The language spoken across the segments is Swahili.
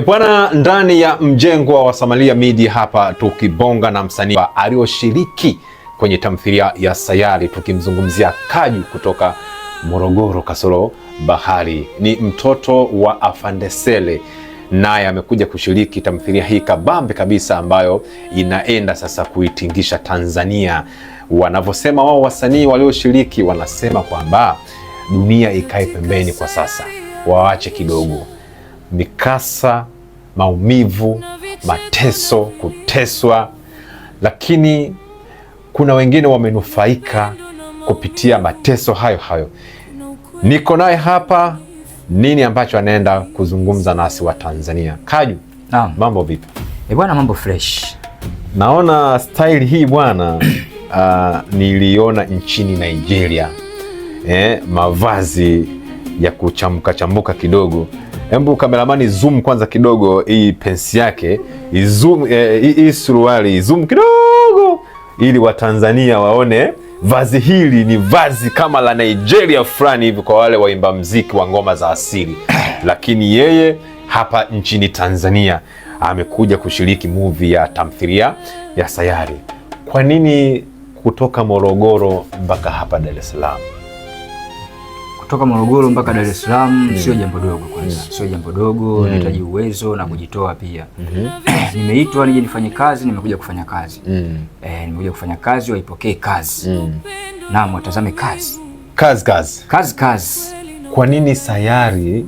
Bwana, ndani ya mjengo wa Samalia Media hapa tukibonga na msanii aliyoshiriki kwenye tamthilia ya Sayari, tukimzungumzia Kaju kutoka Morogoro kasoro bahari. Ni mtoto wa Afande Sele, naye amekuja kushiriki tamthilia hii kabambe kabisa ambayo inaenda sasa kuitingisha Tanzania. Wanavyosema wao wasanii walioshiriki, wanasema kwamba dunia ikae pembeni kwa sasa, waache kidogo mikasa, maumivu, mateso, kuteswa, lakini kuna wengine wamenufaika kupitia mateso hayo hayo. Niko naye hapa, nini ambacho anaenda kuzungumza nasi wa Tanzania. Kaju, mambo vipi? Bwana, mambo fresh. Naona style hii bwana niliona nchini Nigeria. Mavazi ya kuchambuka chambuka kidogo. Hebu kameramani zoom kwanza kidogo hii pensi yake, zoom hii suruali, zoom kidogo ili Watanzania waone vazi hili ni vazi kama la Nigeria fulani hivi kwa wale waimba mziki wa ngoma za asili. Lakini yeye hapa nchini Tanzania amekuja kushiriki movie ya tamthilia ya Sayari. Kwa nini kutoka Morogoro mpaka hapa Dar es Salaam? Kutoka Morogoro mpaka Dar es Salaam sio jambo dogo kwanza. Sio jambo dogo, nahitaji uwezo na kujitoa pia. Nimeitwa nije nifanye kazi, nimekuja kufanya kazi. Nimekuja kufanya kazi, waipokee kazi. Naam, watazame kazi. Kazi. Kwa nini Sayari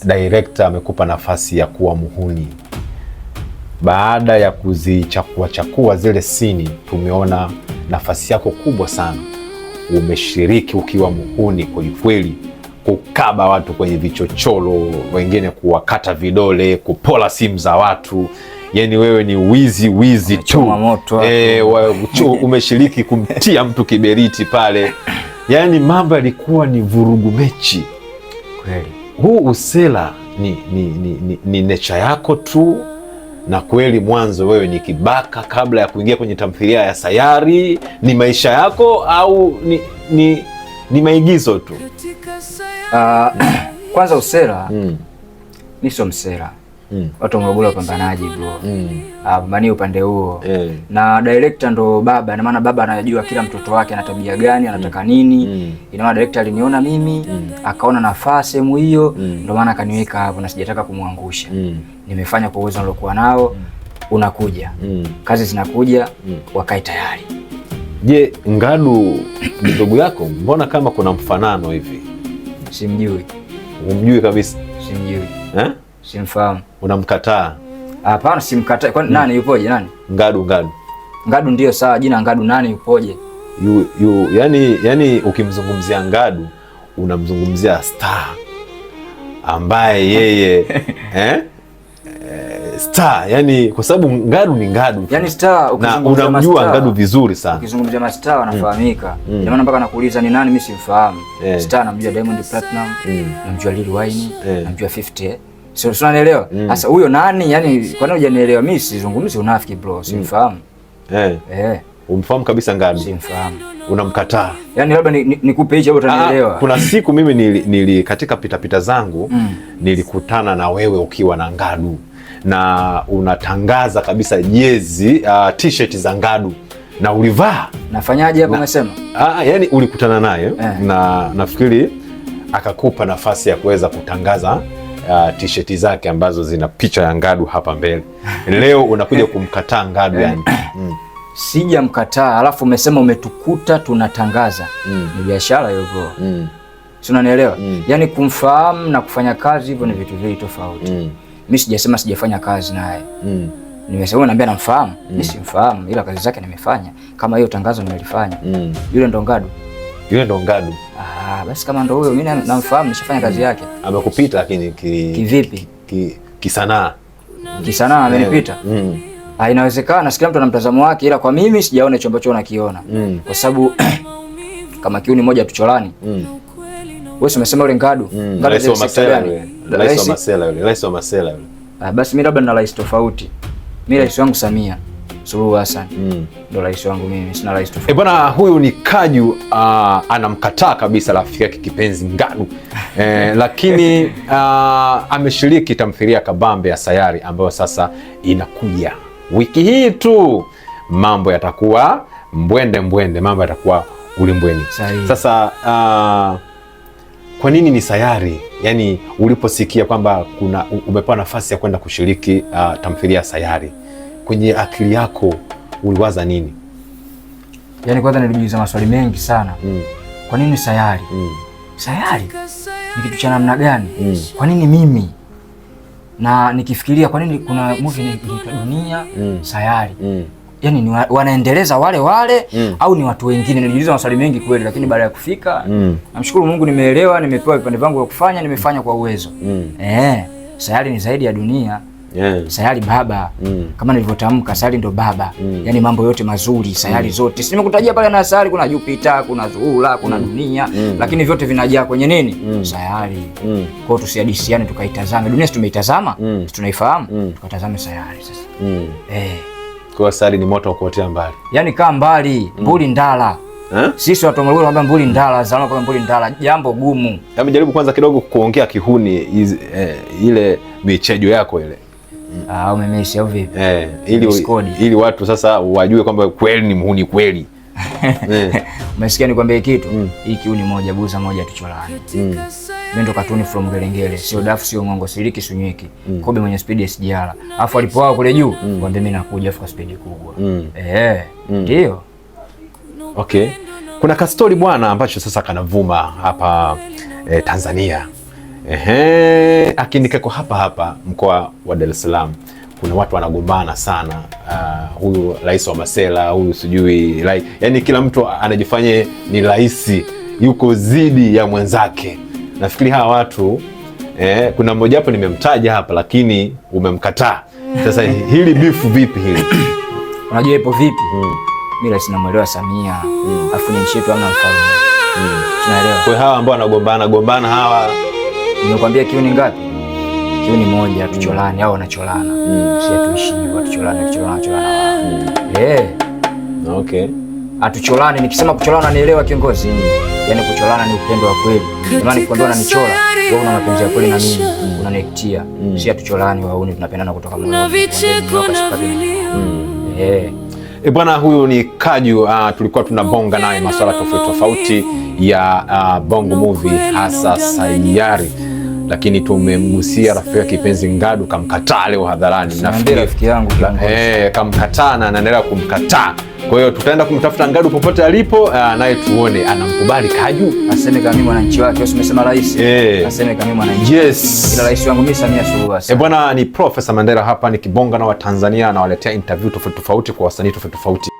director amekupa nafasi ya kuwa muhuni? Baada ya kuzichakua zile sini, tumeona nafasi yako kubwa sana. Umeshiriki ukiwa muhuni kweli, kukaba watu kwenye vichochoro, wengine kuwakata vidole, kupola simu za watu. Yani wewe ni wizi tu. Umeshiriki kumtia mtu kiberiti pale. Yani mambo yalikuwa ni vurugu mechi kweli. Huu usela ni nature yako tu, na kweli mwanzo wewe ni kibaka kabla ya kuingia kwenye tamthilia ya Sayari? Ni maisha yako au ni maigizo tu? Kwanza usera, ni sio msera. Watu wa Morogoro wapambanaji bro. Pambani upande huo. Na director ndo baba, na maana baba anajua kila mtoto wake ana tabia gani, anataka nini. Ina maana director aliniona mimi, akaona nafasi sehemu hiyo, ndo maana akaniweka hapo na sijataka kumwangusha. Nimefanya kwa uwezo nilokuwa nao. Unakuja. Kazi zinakuja, wakae tayari. Je, Ngadu ndugu yako? Mbona kama kuna mfanano hivi? Simjui. Umjui kabisa? Simjui. Simfahamu. Unamkataa? Hapana, simkatai. Kwani nani yupoje? Nani? Ngadu ndio sawa, jina Ngadu. Nani yupoje? Yani ukimzungumzia Ngadu unamzungumzia star ambaye yeye star, yani kwa sababu Ngadu ni Ngadu. Yani star, unamjua Ngadu vizuri sana. Ukizungumzia mastar wanafahamika. Ndio maana mpaka nakuuliza ni nani, mimi simfahamu. Star namjua Diamond Platinum, namjua Lil Wayne, namjua 50. Sio unanielewa? Sasa huyo nani? Yani kwa nini hujanielewa? Mimi sizungumzi unafiki bro, simfahamu. Umfahamu kabisa Ngadu? Simfahamu. Unamkataa? Yani labda nikupe hicho hapo utanielewa. Kuna siku mimi nili katika pitapita zangu nilikutana na wewe ukiwa na Ngadu na unatangaza kabisa jezi t-shirt za Ngadu na ulivaa. Nafanyaje hapo umesema? Yani ulikutana naye na nafikiri akakupa nafasi ya kuweza kutangaza t-shirt zake ambazo zina picha ya Ngadu hapa mbele. Leo unakuja kumkataa Ngadu yani. Sijamkataa, alafu umesema umetukuta tunatangaza. Ni biashara hiyo bro. Si unanielewa? Yani kumfahamu na kufanya kazi hivyo ni vitu viwili tofauti. Mimi sijasema sijafanya kazi naye. Nimesema naambia namfahamu. Mimi simfahamu, ila kazi zake nimefanya. Kama hiyo tangazo nimelifanya. Yule ndo Ngadu. Basi kama ndo huyo, mimi namfahamu, nishafanya kazi yake. Amekupita lakini kivipi? Kisanaa. Kisanaa amenipita. Inawezekana sikia mtu ana mtazamo wake, ila kwa mimi sijaona hicho ambacho unakiona. Kwa sababu kama kiuni moja tucholani. Wewe umesema yule Ngadu. Rais wa Masela yule. Basi mimi labda nina rais tofauti. Mimi rais wangu Samia. Suluhu Hassan ndo rais wangu mimi, sina rais tofauti. Bwana, huyu ni Kaju anamkataa kabisa rafiki yake kipenzi Ngadu lakini ameshiriki tamthilia kabambe ya Sayari ambayo sasa inakuja wiki hii tu. Mambo yatakuwa mbwende, mambo yatakuwa ulimbweni. Sasa kwa nini ni Sayari? Yani uliposikia kwamba umepewa nafasi ya kwenda kushiriki tamthilia ya Sayari, kwenye akili yako uliwaza nini? Yani kwanza nilijiuliza maswali mengi sana. Kwa nini Sayari? Sayari ni kitu cha namna gani? Kwa nini mimi? Na nikifikiria kwa nini kuna movie inaitwa Dunia Sayari? Yani ni wanaendeleza wale au ni watu wengine? Nilijiuliza maswali mengi kweli, lakini baada ya kufika namshukuru Mungu, nimeelewa, nimepewa vipande vangu vya kufanya, nimefanya kwa uwezo. Sayari ni zaidi ya dunia. Sayari baba, kama nilivyotamka, Sayari ndo baba. Yani mambo yote mazuri, Sayari zote. Si nimekutajia pale na Sayari kuna Jupiter, kuna Zuhura, kuna dunia, lakini vyote vinajaa kwenye nini? Sayari. Kwa tusihadisiane, tukaitazame dunia. Si tumeitazama, tunaifahamu, tukatazame Sayari sasa. Kwa Sayari ni moto wa kuotea mbali. Yani kaa mbali, mbuli ndala. Sisi watu wa Morogoro wanaambia mbuli ndala, zalama kwa mbuli ndala, jambo gumu. Jaribu kwanza kidogo kuongea kihuni ile michejo yako ile. Umemesi au vipi? Ili watu sasa wajue kwamba kweli ni muhuni kweli. Umesikia nikwambie kitu? Hii kiuni moja buza moja tucholani. Mimi ndo katuni from Ngelengele, sio dafu sio ngongo, siliki sunyweki. Kobe mwenye speed SGR. Alafu alipowao kule juu, kwambie mimi nakuja afu kwa speed kubwa. Ndio. Okay. Kuna ka story bwana ambacho sasa kanavuma hapa Tanzania. Akinikeko hapa mkoa wa Dar es Salaam. Kuna watu wanagombana sana. Huyu rais wa Masela, huyu sijui yani kila mtu anajifanya ni rais, yuko zidi ya mwenzake. Nafikiri hawa watu kuna mmoja hapo nimemtaja hapa lakini umemkataa. Sasa hili bifu vipi hili? Unajua ipo vipi? Mimi rais namuelewa Samia. Afu ni nchi yetu hamna mfalme. Tunaelewa. Kwa hawa ambao wanagombana hawa, nimekwambia kiuni ngapi? Kiuni moja, tucholani au wanacholana. Si atuishi watu cholana. Okay. Atucholani, nikisema kucholana nielewa kiongozi. Yaani kucholana ni upendo wa kweli. Jamani nikwambia unanichola, wewe una mapenzi ya kweli na mimi, unaniektia. Si atucholani wauni, tunapendana kutoka moyoni. Bwana, huyu ni Kaju. Tulikuwa tunabonga naye masuala tofauti ya bongo movie hasa Sayari, lakini tumemgusia rafiki yake kipenzi Ngadu, kamkataa leo hadharani. Nafikiri rafiki yangu kamkataa na anaendelea kumkataa. Kwa hiyo tutaenda kumtafuta Ngadu popote alipo, naye tuone anamkubali Kaju, aseme kama mimi mwananchi wake. Usimesema rais, aseme kama mimi mwananchi. Yes, ila rais wangu mimi Samia Suluhu Hassan. Bwana, ni Profesa Mandela hapa nikibonga na Watanzania, anawaletea interview tofauti kwa wasanii tofauti.